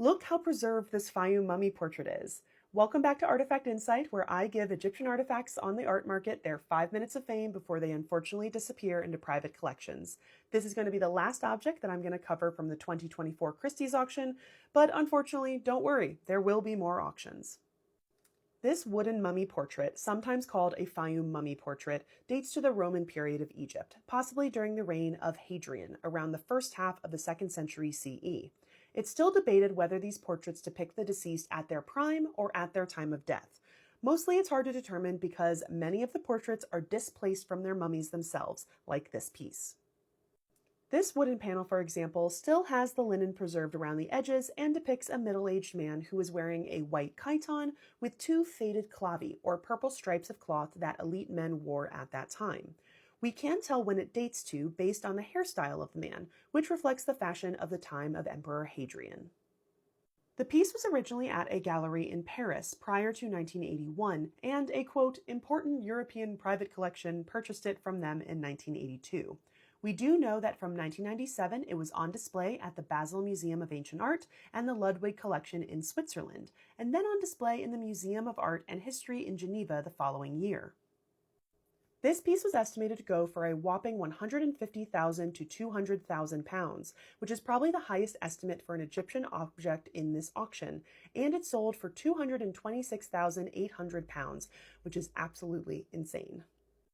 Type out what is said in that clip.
Look how preserved this Fayum mummy portrait is. Welcome back to Artifact Insight, where I give Egyptian artifacts on the art market their 5 minutes of fame before they unfortunately disappear into private collections. This is going to be the last object that I'm going to cover from the 2024 Christie's auction, but unfortunately, don't worry, there will be more auctions. This wooden mummy portrait, sometimes called a Fayum mummy portrait, dates to the Roman period of Egypt, possibly during the reign of Hadrian, around the first half of the 2nd century CE. It's still debated whether these portraits depict the deceased at their prime or at their time of death. Mostly it's hard to determine because many of the portraits are displaced from their mummies themselves, like this piece. This wooden panel, for example, still has the linen preserved around the edges and depicts a middle-aged man who is wearing a white chiton with 2 faded clavi, or purple stripes of cloth that elite men wore at that time. We can tell when it dates to based on the hairstyle of the man, which reflects the fashion of the time of Emperor Hadrian. The piece was originally at a gallery in Paris prior to 1981, and a, quote, important European private collection purchased it from them in 1982. We do know that from 1997 it was on display at the Basel Museum of Ancient Art and the Ludwig Collection in Switzerland, and then on display in the Museum of Art and History in Geneva the following year. This piece was estimated to go for a whopping £150,000 to £200,000, which is probably the highest estimate for an Egyptian object in this auction, and it sold for £226,800, which is absolutely insane.